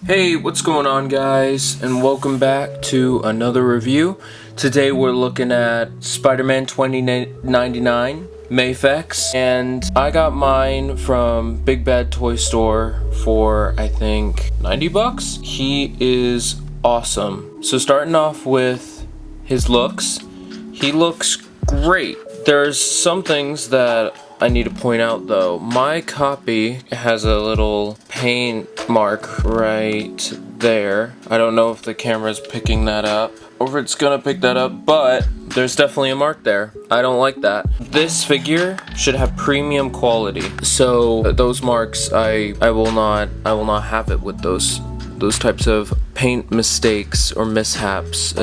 Hey, what's going on, guys, and welcome back to another review. Today we're looking at Spider-Man 2099 Mafex, and I got mine from Big Bad Toy Store for I think 90 bucks. He is awesome. So starting off with his looks, he looks great. There's some things that I need to point out though. My copy has a little paint mark right there. I don't know if the camera's picking that up or if it's gonna pick that up, but there's definitely a mark there. I don't like that. This figure should have premium quality. So those marks, I will not have it with those types of paint mistakes or mishaps.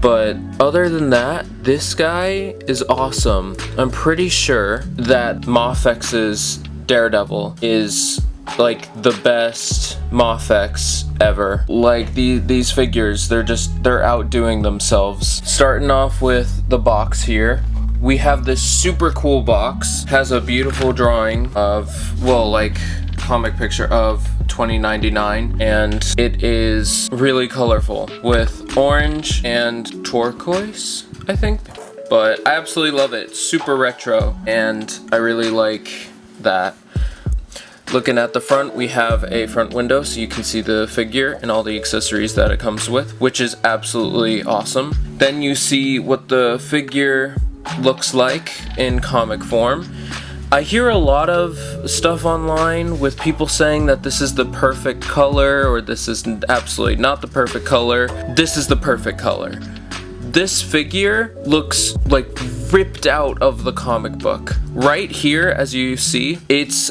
But other than that, this guy is awesome. I'm pretty sure that Mafex's Daredevil is like the best Mafex ever. Like these figures, they're outdoing themselves. Starting off with the box here, we have this super cool box. Has a beautiful drawing of, well, like comic picture of 2099, and it is really colorful with orange and turquoise, I think. But I absolutely love it. It's super retro, and I really like that. Looking at the front, we have a front window so you can see the figure and all the accessories that it comes with, which is absolutely awesome. Then you see what the figure looks like in comic form. I hear a lot of stuff online with people saying that this is the perfect color or this is absolutely not the perfect color. This is the perfect color. This figure looks like ripped out of the comic book. Right here, as you see, it's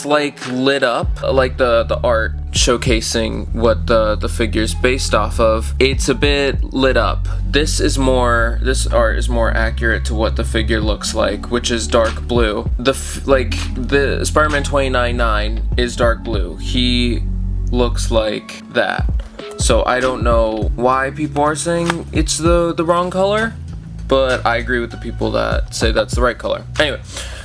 like lit up, like the art showcasing what the figure's based off of. It's a bit lit up. This art is more accurate to what the figure looks like, which is dark blue. The Spider-Man 2099 is dark blue. He looks like that. So I don't know why people are saying it's the wrong color, but I agree with the people that say that's the right color. Anyway,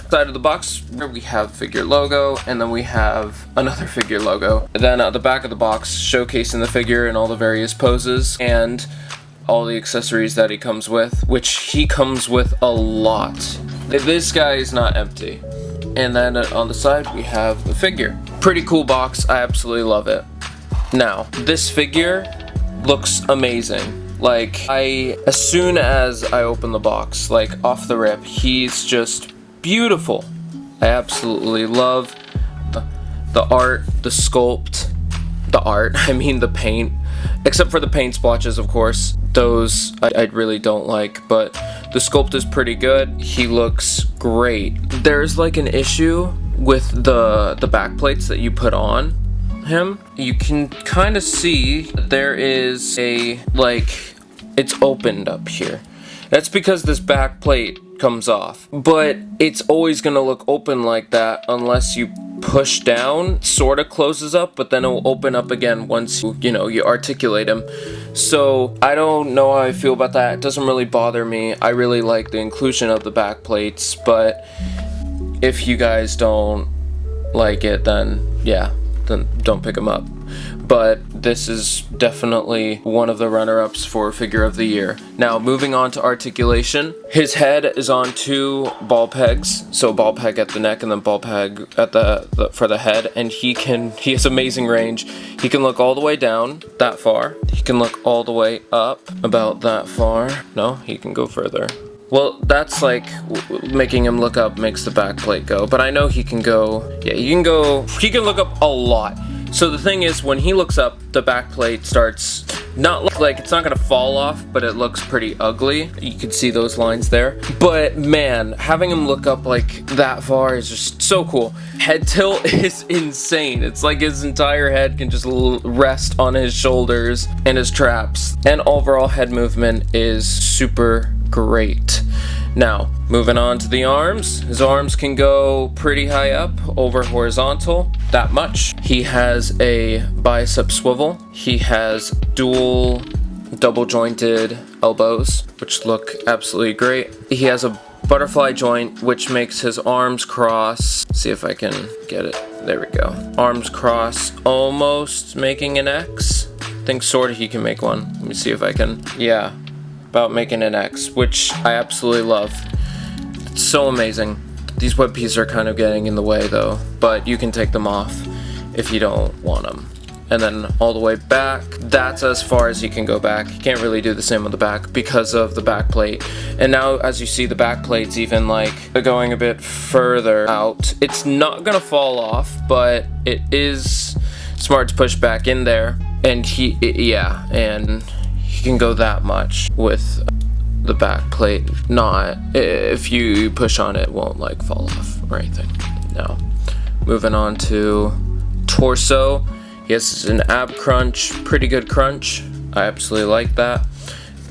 side of the box, we have figure logo, and then we have another figure logo. And then at the back of the box, showcasing the figure and all the various poses and all the accessories that he comes with, which he comes with a lot. This guy is not empty. And then on the side, we have the figure. Pretty cool box. I absolutely love it. Now, this figure looks amazing. Like, as soon as I open the box, like off the rip, he's just beautiful. I absolutely love the art, the sculpt, the paint. Except for the paint splotches, of course. Those I really don't like, but the sculpt is pretty good. He looks great. There's like an issue with the back plates that you put on him. You can kind of see there is it's opened up here. That's because this back plate comes off, but it's always gonna look open like that unless you push down. Sort of closes up, but then it will open up again once you articulate him. So I don't know how I feel about that. It doesn't really bother me. I really like the inclusion of the back plates, but if you guys don't like it, then yeah, then don't pick them up. But this is definitely one of the runner-ups for figure of the year. Now, moving on to articulation. His head is on two ball pegs, so ball peg at the neck and then ball peg at for the head, and he has amazing range. He can look all the way down that far. He can look all the way up about that far. No, he can go further. Well, that's like making him look up makes the back plate go, but I know he can go, yeah, he can look up a lot. So the thing is, when he looks up, the back plate starts not like it's not gonna fall off, but it looks pretty ugly. You can see those lines there. But man, having him look up like that far is just so cool. Head tilt is insane. It's like his entire head can just rest on his shoulders and his traps. And overall head movement is super great. Now, moving on to the arms. His arms can go pretty high up, over horizontal, that much. He has a bicep swivel. He has dual double jointed elbows, which look absolutely great. He has a butterfly joint, which makes his arms cross. See if I can get it. There we go. Arms cross, almost making an X. I think sort of he can make one. Let me see if I can. Yeah, about making an X, which I absolutely love. It's so amazing. These web pieces are kind of getting in the way though, but you can take them off if you don't want them. And then all the way back, that's as far as you can go back. You can't really do the same on the back because of the back plate. And now as you see, the back plate's even like going a bit further out. It's not gonna fall off, but it is smart to push back in there. And and he can go that much with the back plate. Not, if you push on it, won't like fall off or anything. Now, moving on to torso. Yes, an ab crunch, pretty good crunch. I absolutely like that.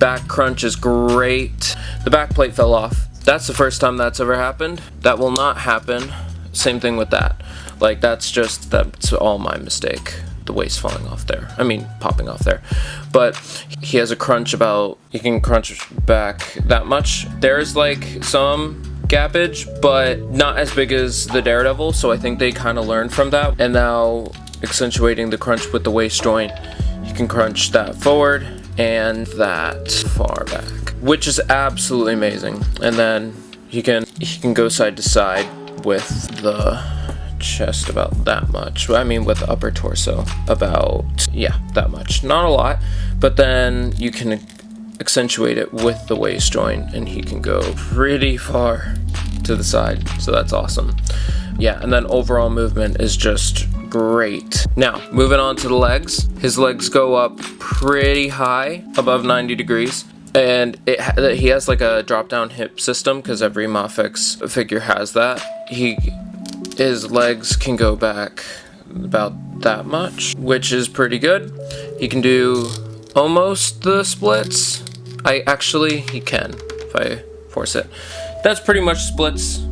Back crunch is great. The back plate fell off. That's the first time that's ever happened. That will not happen. Same thing with that. Like that's all my mistake. The waist falling off there. I mean, popping off there. But he has a crunch he can crunch back that much. There's like some gappage, but not as big as the Daredevil, so I think they kind of learned from that. And now accentuating the crunch with the waist joint, you can crunch that forward and that far back, which is absolutely amazing. And then he can go side to side with the chest about that much. I mean, with the upper torso about, yeah, that much. Not a lot, but then you can accentuate it with the waist joint and he can go pretty far to the side, so that's awesome. Yeah, and then overall movement is just great. Now, moving on to the legs. His legs go up pretty high, above 90 degrees. And he has like a drop-down hip system, because every Mafex figure has that. His legs can go back about that much, which is pretty good. He can do almost the splits. He can, if I force it. That's pretty much splits.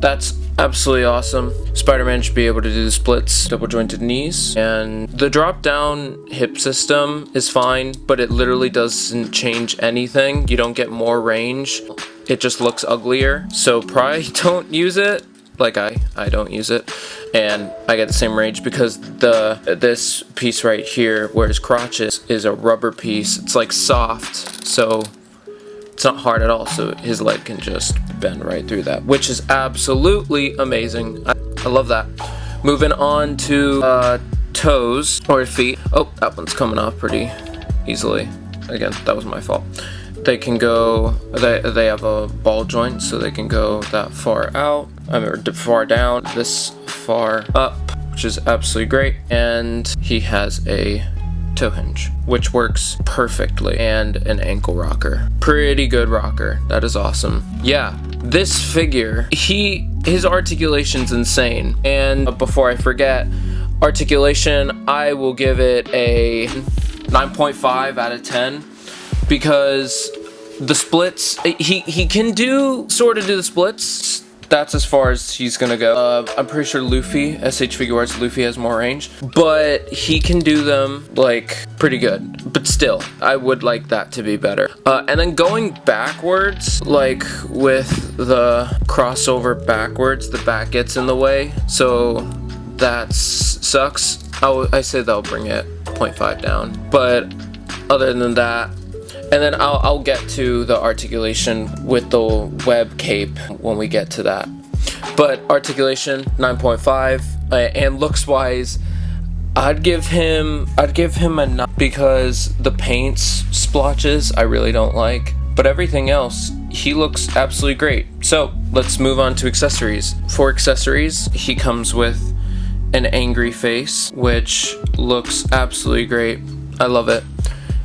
That's absolutely awesome. Spider-Man should be able to do the splits, double jointed knees, and the drop down hip system is fine, but it literally doesn't change anything. You don't get more range. It just looks uglier. So probably don't use it. Like I don't use it, and I get the same range because this piece right here where his crotch is a rubber piece. It's like soft, so it's not hard at all, so his leg can just bend right through that, which is absolutely amazing. I love that. Moving on to toes or feet. Oh, that one's coming off pretty easily. Again, that was my fault. They can go, they have a ball joint, so they can go that far out, or far down, this far up, which is absolutely great. And he has a toe hinge, which works perfectly, and an ankle rocker. Pretty good rocker. That is awesome. Yeah, this figure, his articulation's insane. And before I forget, articulation, I will give it a 9.5 out of 10. Because the splits, he can sort of do the splits. That's as far as he's gonna go. I'm pretty sure Luffy, SH Figure Arts, Luffy has more range. But he can do them, like, pretty good. But still, I would like that to be better. And then going backwards, like, with the crossover backwards, the back gets in the way. So, that sucks. I say that'll bring it 0.5 down. But other than that, and then I'll get to the articulation with the web cape when we get to that. But articulation 9.5, and looks wise, I'd give him a 9 because the paints splotches I really don't like, but everything else he looks absolutely great. So let's move on to accessories. For accessories, he comes with an angry face, which looks absolutely great. I love it.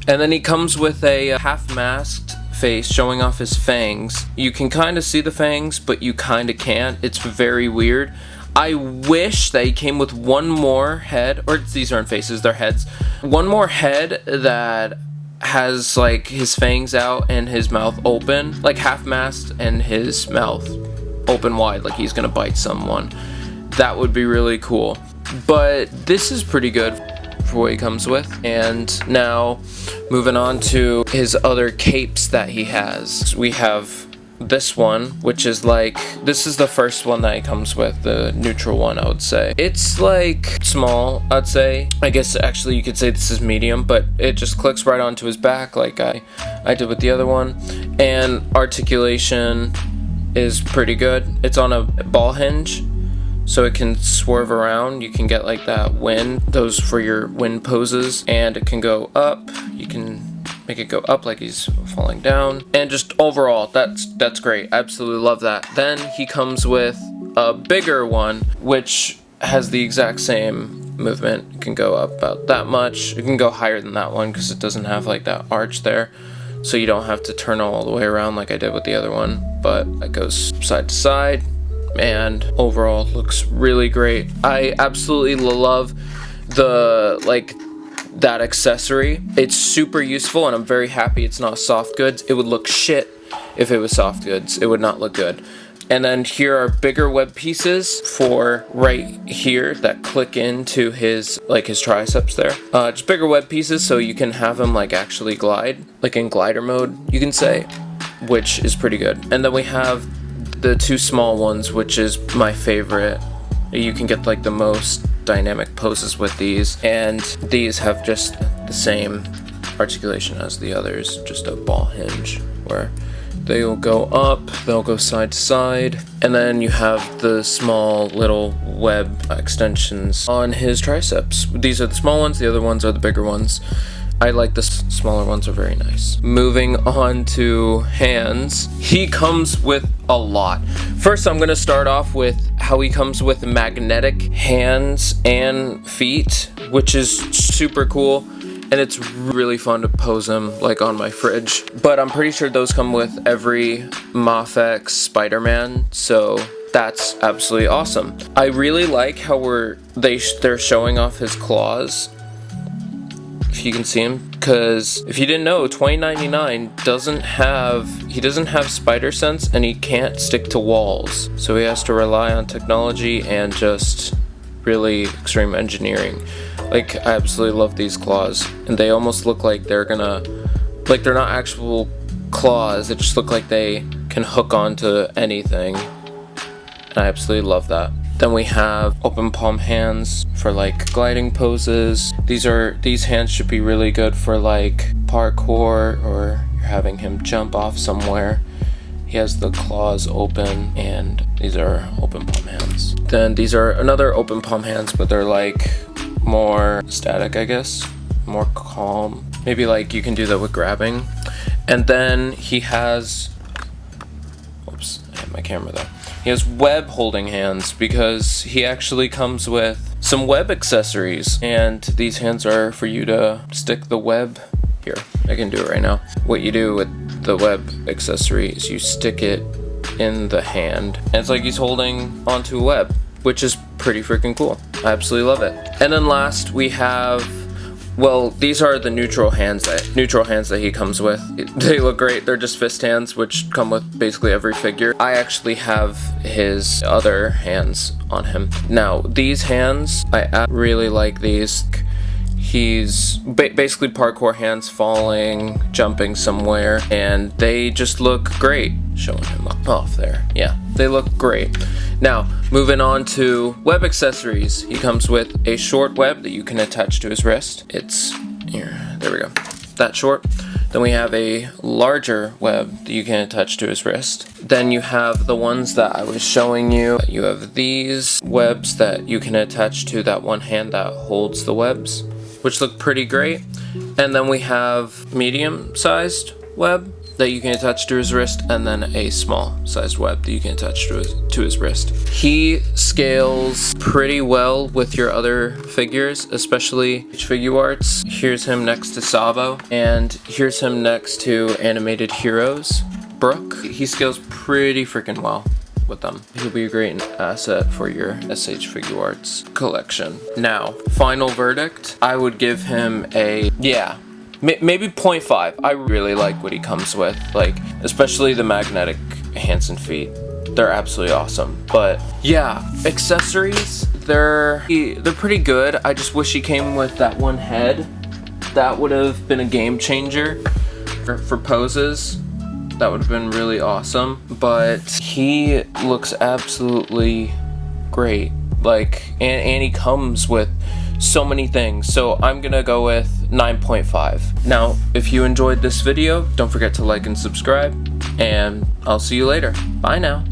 And then he comes with a half-masked face showing off his fangs. You can kind of see the fangs, but you kind of can't. It's very weird. I wish that he came with one more head, or these aren't faces, they're heads. One more head that has like his fangs out and his mouth open, like half-masked and his mouth open wide, like he's gonna bite someone. That would be really cool. But this is pretty good for what he comes with. And now moving on to his other capes that he has. We have this one, which is like, this is the first one that he comes with, the neutral one, I would say. It's like small, I'd say. I guess actually you could say this is medium, but it just clicks right onto his back like I did with the other one. And articulation is pretty good. It's on a ball hinge, so it can swerve around. You can get like that wind, those for your wind poses, and it can go up. You can make it go up like he's falling down, and just overall that's great. Absolutely love that. Then he comes with a bigger one which has the exact same movement. It can go up about that much. It can go higher than that one because it doesn't have like that arch there, so you don't have to turn all the way around like I did with the other one, but it goes side to side and overall looks really great. I absolutely love the that accessory. It's super useful, and I'm very happy it's not soft goods. It would look shit if it was soft goods. It would not look good. And then here are bigger web pieces for right here that click into his triceps there. Just bigger web pieces so you can have him like actually glide, like in glider mode, you can say, which is pretty good. And then we have the two small ones, which is my favorite. You can get like the most dynamic poses with these, and these have just the same articulation as the others, just a ball hinge where they'll go up, they'll go side to side, and then you have the small little web extensions on his triceps. These are the small ones, the other ones are the bigger ones. I like the smaller ones, are very nice. Moving on to hands, he comes with a lot. First, I'm gonna start off with how he comes with magnetic hands and feet, which is super cool, and it's really fun to pose him like on my fridge. But I'm pretty sure those come with every Mafex Spider-Man, so that's absolutely awesome. I really like how they're showing off his claws, if you can see him, because if you didn't know, 2099 doesn't have spider sense, and he can't stick to walls, so he has to rely on technology and just really extreme engineering. Like, I absolutely love these claws, and they almost look like they're not actual claws, they just look like they can hook onto anything, and I absolutely love that. Then we have open palm hands for like gliding poses. These hands should be really good for like parkour, or you're having him jump off somewhere. He has the claws open, and these are open palm hands. Then these are another open palm hands, but they're like more static, I guess, more calm. Maybe like you can do that with grabbing. And then he has, oops, I hit my camera there. He has web holding hands because he actually comes with some web accessories, and these hands are for you to stick the web. Here, I can do it right now. What you do with the web accessory is you stick it in the hand, and it's like he's holding onto a web, which is pretty freaking cool. I absolutely love it. And then last we have, well, these are the neutral hands that he comes with. They look great. They're just fist hands, which come with basically every figure. I actually have his other hands on him. Now, these hands, I really like these. He's basically parkour hands, falling, jumping somewhere, and they just look great. Showing him off there. Yeah, they look great. Now, moving on to web accessories. He comes with a short web that you can attach to his wrist. It's here, there we go, that short. Then we have a larger web that you can attach to his wrist. Then you have the ones that I was showing you. You have these webs that you can attach to that one hand that holds the webs, which look pretty great. And then we have medium-sized web that you can attach to his wrist, and then a small sized web that you can attach to his wrist. He scales pretty well with your other figures, especially Figuarts. Here's him next to Sabo, and here's him next to Animated Heroes, Brooke. He scales pretty freaking well with them. He'll be a great asset for your SH Figuarts collection. Now, final verdict, I would give him a, yeah, maybe 0.5. I really like what he comes with, like, especially the magnetic hands and feet. They're absolutely awesome. But yeah, accessories, they're pretty good. I just wish he came with that one head. That would have been a game changer for poses. that would have been really awesome. But he looks absolutely great. Like, and he comes with so many things, so I'm gonna go with 9.5. Now, if you enjoyed this video, don't forget to like and subscribe, and I'll see you later. Bye now.